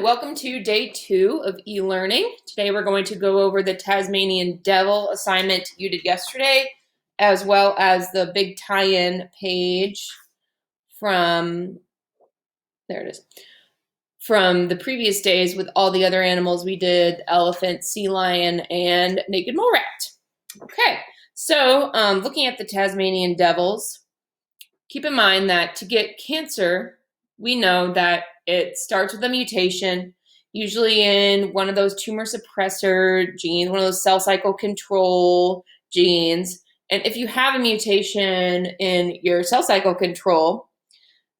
welcome to day 2 of e-learning. Today we're going to go over the Tasmanian Devil assignment you did yesterday, as well as the big tie-in page from, there it is, from the previous days with all the other animals we did, elephant, sea lion, and naked mole rat. Okay, so looking at the Tasmanian devils, keep in mind that to get cancer, we know that it starts with a mutation, usually in one of those tumor suppressor genes, one of those cell cycle control genes. And if you have a mutation in your cell cycle control,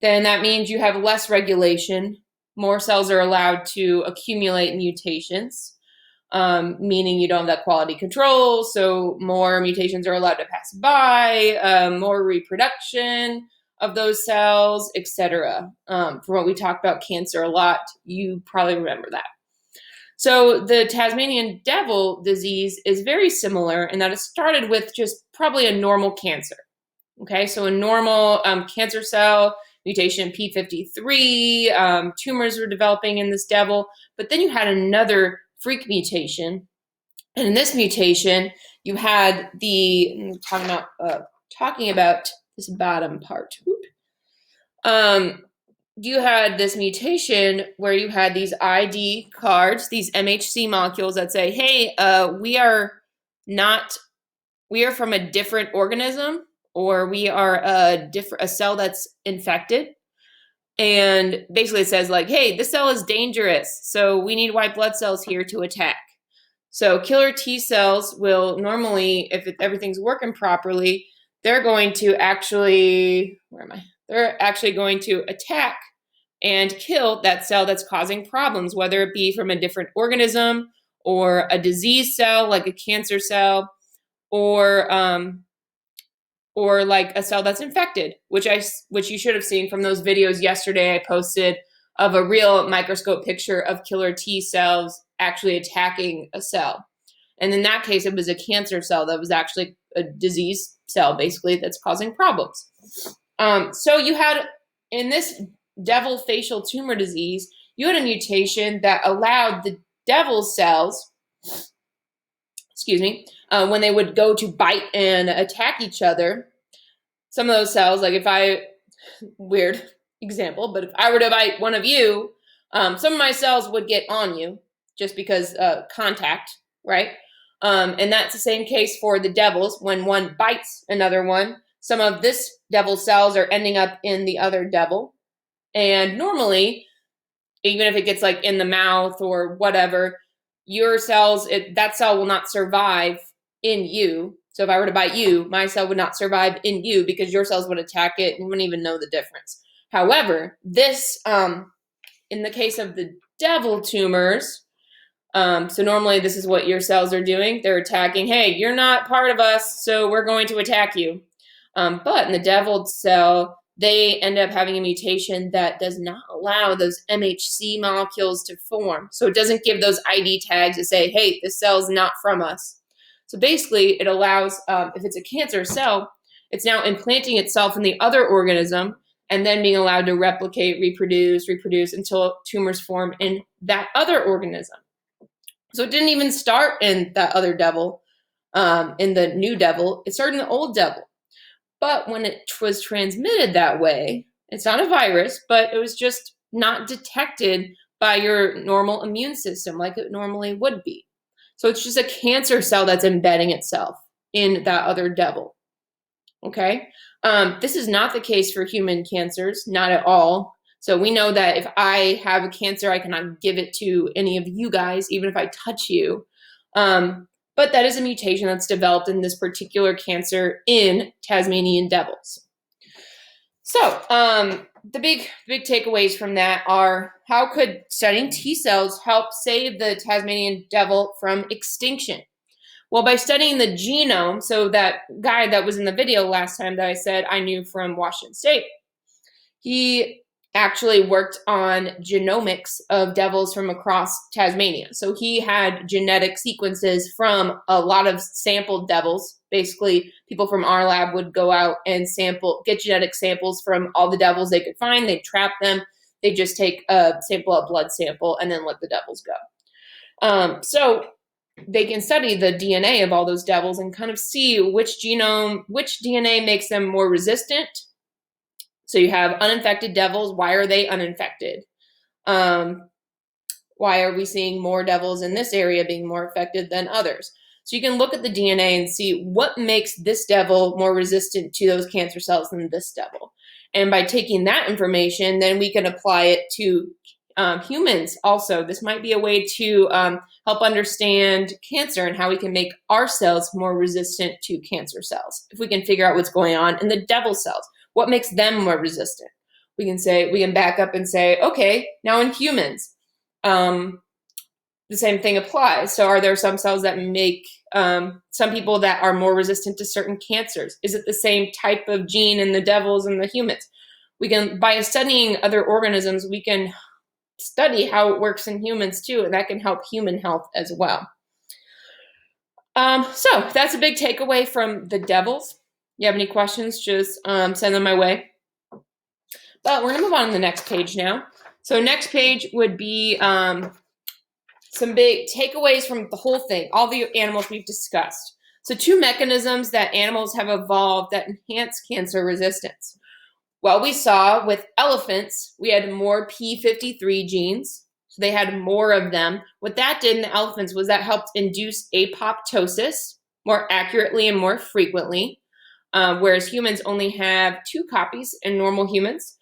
then that means you have less regulation. More cells are allowed to accumulate mutations, meaning you don't have that quality control. So more mutations are allowed to pass by, more reproduction of those cells, etc. From what we talked about cancer a lot, you probably remember that. So the Tasmanian devil disease is very similar in that it started with just probably a normal cancer. Okay, so a normal cancer cell, mutation P53, tumors were developing in this devil, but then you had another freak mutation. And in this mutation, you had talking about this bottom part. You had this mutation where you had these ID cards, these MHC molecules that say, hey, we are from a different organism, or we are a cell that's infected. And basically it says like, hey, this cell is dangerous, so we need white blood cells here to attack. So killer T cells will normally, if everything's working properly, they're going to actually, They're actually going to attack and kill that cell that's causing problems, whether it be from a different organism or a disease cell like a cancer cell, or like a cell that's infected, which you should have seen from those videos yesterday I posted of a real microscope picture of killer T cells actually attacking a cell. And in that case, it was a cancer cell that was actually a disease cell, basically, that's causing problems. So you had, in this devil facial tumor disease, you had a mutation that allowed the devil cells, when they would go to bite and attack each other, some of those cells, like weird example, but if I were to bite one of you, some of my cells would get on you just because contact, right? And that's the same case for the devils. When one bites another one, some of this devil cells are ending up in the other devil. And normally, even if it gets like in the mouth or whatever, your cells, that cell will not survive in you. So if I were to bite you, my cell would not survive in you because your cells would attack it and you wouldn't even know the difference. However, this, in the case of the devil tumors, so normally this is what your cells are doing. They're attacking, hey, you're not part of us, so we're going to attack you. But in the devil cell, they end up having a mutation that does not allow those MHC molecules to form. So it doesn't give those ID tags to say, hey, this cell's not from us. So basically, it allows, if it's a cancer cell, it's now implanting itself in the other organism and then being allowed to replicate, reproduce until tumors form in that other organism. So it didn't even start in that other devil, in the new devil. It started in the old devil. But when it was transmitted that way, it's not a virus, but it was just not detected by your normal immune system like it normally would be. So it's just a cancer cell that's embedding itself in that other devil. Okay? This is not the case for human cancers, not at all. So we know that if I have a cancer, I cannot give it to any of you guys, even if I touch you. But that is a mutation that's developed in this particular cancer in Tasmanian devils. So the big takeaways from that are, how could studying T cells help save the Tasmanian devil from extinction? Well, by studying the genome, so that guy that was in the video last time that I said I knew from Washington State, he actually worked on genomics of devils from across Tasmania. So he had genetic sequences from a lot of sampled devils. Basically, people from our lab would go out and get genetic samples from all the devils they could find. They'd trap them. They just take a blood sample, and then let the devils go. So they can study the DNA of all those devils and kind of see which DNA makes them more resistant. So you have uninfected devils. Why are they uninfected? Why are we seeing more devils in this area being more affected than others? So you can look at the DNA and see what makes this devil more resistant to those cancer cells than this devil. And by taking that information, then we can apply it to humans also. This might be a way to help understand cancer and how we can make our cells more resistant to cancer cells. If we can figure out what's going on in the devil cells, what makes them more resistant? We can back up and say, okay, now in humans, the same thing applies. So are there some cells that make some people that are more resistant to certain cancers? Is it the same type of gene in the devils and the humans? By studying other organisms, we can study how it works in humans too, and that can help human health as well. So that's a big takeaway from the devils. You have any questions, just send them my way. But we're going to move on to the next page now. So next page would be some big takeaways from the whole thing, all the animals we've discussed. So 2 mechanisms that animals have evolved that enhance cancer resistance. Well, we saw with elephants, we had more P53 genes. So they had more of them. What that did in the elephants was that helped induce apoptosis more accurately and more frequently, whereas humans only have 2 copies in normal humans.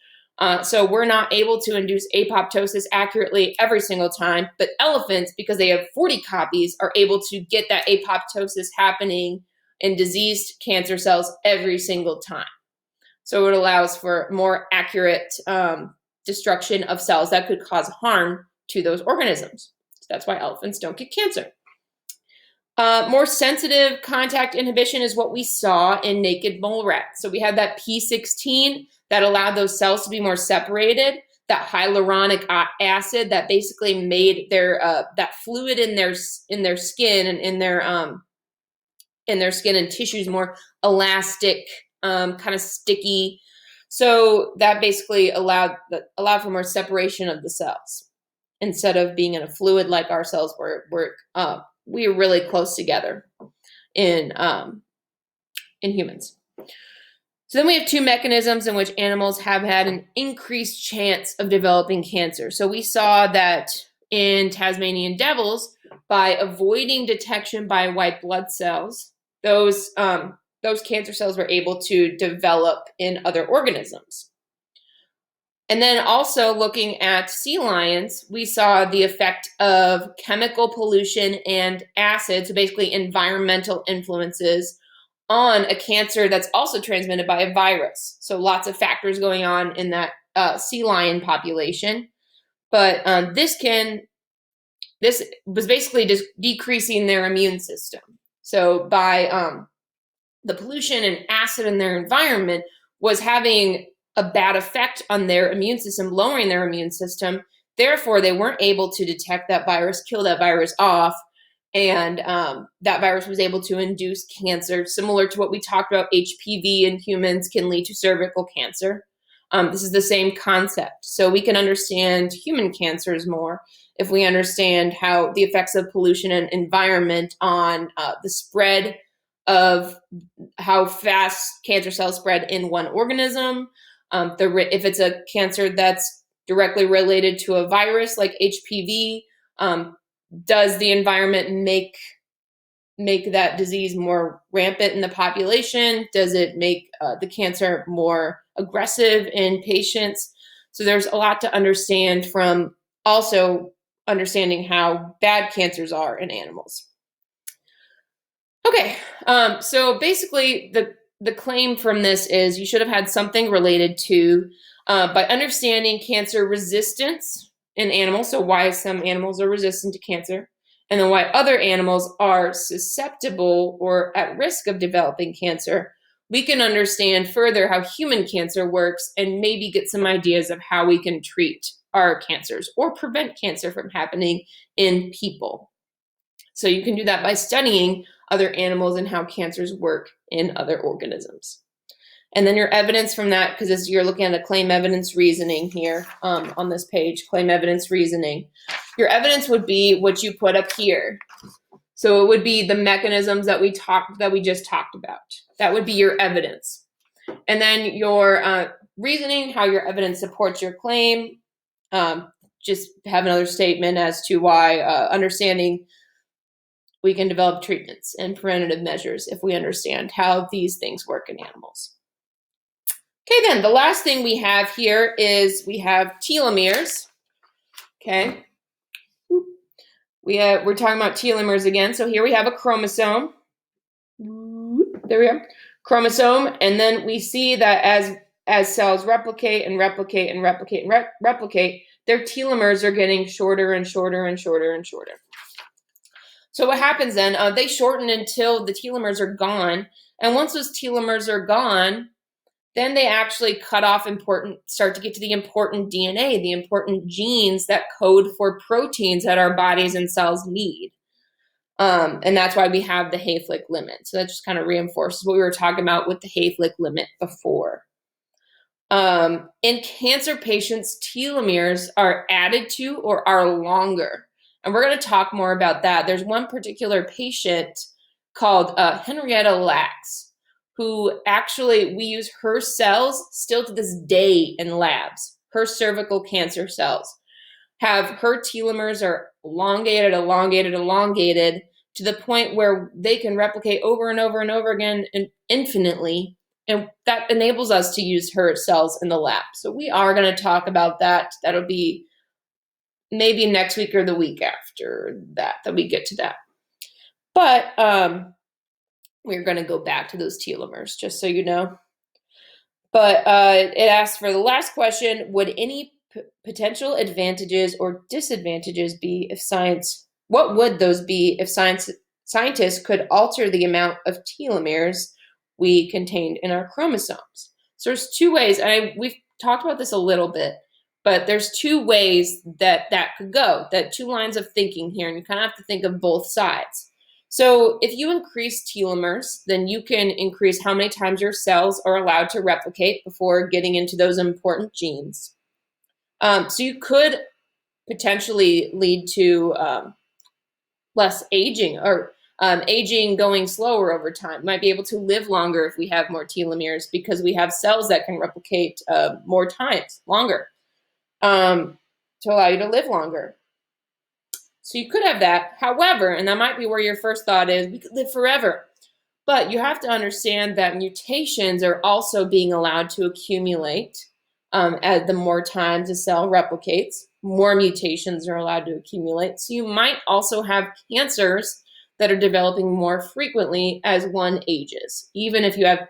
So we're not able to induce apoptosis accurately every single time, but elephants, because they have 40 copies, are able to get that apoptosis happening in diseased cancer cells every single time. So it allows for more accurate destruction of cells that could cause harm to those organisms. So that's why elephants don't get cancer. More sensitive contact inhibition is what we saw in naked mole rats. So we had that P16 that allowed those cells to be more separated, that hyaluronic acid that basically made their that fluid in their skin and in their skin and tissues more elastic, kind of sticky. So that basically allowed for more separation of the cells instead of being in a fluid like our cells were. We are really close together in humans. So then we have 2 mechanisms in which animals have had an increased chance of developing cancer. So we saw that in Tasmanian devils, by avoiding detection by white blood cells, those cancer cells were able to develop in other organisms. And then also looking at sea lions, we saw the effect of chemical pollution and acid, so basically environmental influences, on a cancer that's also transmitted by a virus. So lots of factors going on in that sea lion population. But this was basically just decreasing their immune system. So by the pollution and acid in their environment was having a bad effect on their immune system, lowering their immune system. Therefore, they weren't able to detect that virus, kill that virus off, and that virus was able to induce cancer, similar to what we talked about. HPV in humans can lead to cervical cancer. This is the same concept. So we can understand human cancers more if we understand how the effects of pollution and environment on the spread of how fast cancer cells spread in one organism. If it's a cancer that's directly related to a virus like HPV, does the environment make that disease more rampant in the population? Does it make the cancer more aggressive in patients? So there's a lot to understand from also understanding how bad cancers are in animals. Okay, so basically the claim from this is you should have had something related to, by understanding cancer resistance in animals, so why some animals are resistant to cancer, and then why other animals are susceptible or at risk of developing cancer, we can understand further how human cancer works and maybe get some ideas of how we can treat our cancers or prevent cancer from happening in people. So you can do that by studying other animals and how cancers work in other organisms. And then your evidence from that, because you're looking at a claim evidence reasoning here on this page, claim evidence reasoning. Your evidence would be what you put up here. So it would be the mechanisms that we just talked about. That would be your evidence. And then your reasoning, how your evidence supports your claim. Just have another statement as to why understanding we can develop treatments and preventative measures if we understand how these things work in animals. Okay, then the last thing we have here is we have telomeres. Okay, we're talking about telomeres again. So here we have a chromosome. There we go, chromosome, and then we see that as cells replicate and replicate and replicate and replicate, their telomeres are getting shorter and shorter and shorter and shorter. So what happens then? They shorten until the telomeres are gone, and once those telomeres are gone, then they actually start to get to the important DNA, the important genes that code for proteins that our bodies and cells need. And that's why we have the Hayflick limit. So that just kind of reinforces what we were talking about with the Hayflick limit before. In cancer patients, telomeres are added to or are longer. And we're going to talk more about that. There's one particular patient called Henrietta Lacks, who actually, we use her cells still to this day in labs. Her cervical cancer cells have her telomeres are elongated to the point where they can replicate over and over and over again and infinitely. And that enables us to use her cells in the lab. So we are going to talk about that. That'll be maybe next week or the week after that we get to that. But we're going to go back to those telomeres, just so you know. But it asks for the last question, would any potential advantages or disadvantages be if what would those be if scientists could alter the amount of telomeres we contained in our chromosomes? So there's two ways, and we've talked about this a little bit, but there's two ways that could go, that two lines of thinking here, and you kind of have to think of both sides. So if you increase telomeres, then you can increase how many times your cells are allowed to replicate before getting into those important genes. So you could potentially lead to less aging, or aging going slower over time. Might be able to live longer if we have more telomeres because we have cells that can replicate more times, longer, to allow you to live longer. So you could have that. However, and that might be where your first thought is, we could live forever. But you have to understand that mutations are also being allowed to accumulate. As the more times a cell replicates, more mutations are allowed to accumulate. So you might also have cancers that are developing more frequently as one ages, even if you have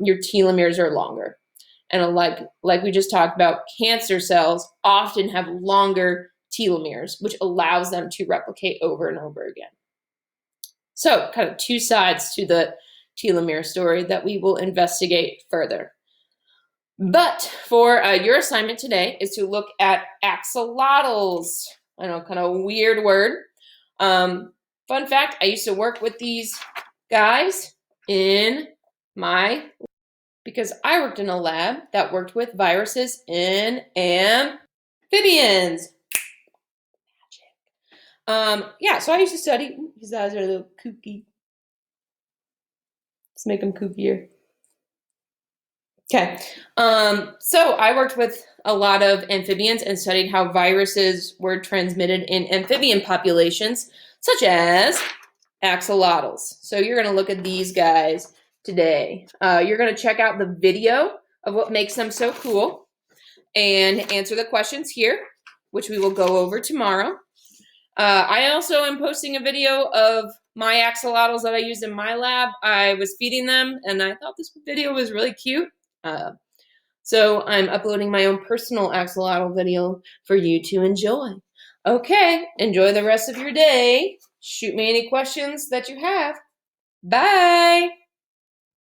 your telomeres are longer. And like we just talked about, cancer cells often have longer telomeres, which allows them to replicate over and over again. So kind of two sides to the telomere story that we will investigate further. But for your assignment today is to look at axolotls. I know, kind of a weird word. Fun fact, I used to work with these guys because I worked in a lab that worked with viruses in amphibians. Magic. Yeah, so I used to study. His eyes are a little kooky. Let's make them kookier. Okay, so I worked with a lot of amphibians and studied how viruses were transmitted in amphibian populations, such as axolotls. So you're going to look at these guys today. You're going to check out the video of what makes them so cool and answer the questions here, which we will go over tomorrow. I also am posting a video of my axolotls that I used in my lab. I was feeding them, and I thought this video was really cute. So I'm uploading my own personal axolotl video for you to enjoy. Okay, enjoy the rest of your day. Shoot me any questions that you have. Bye!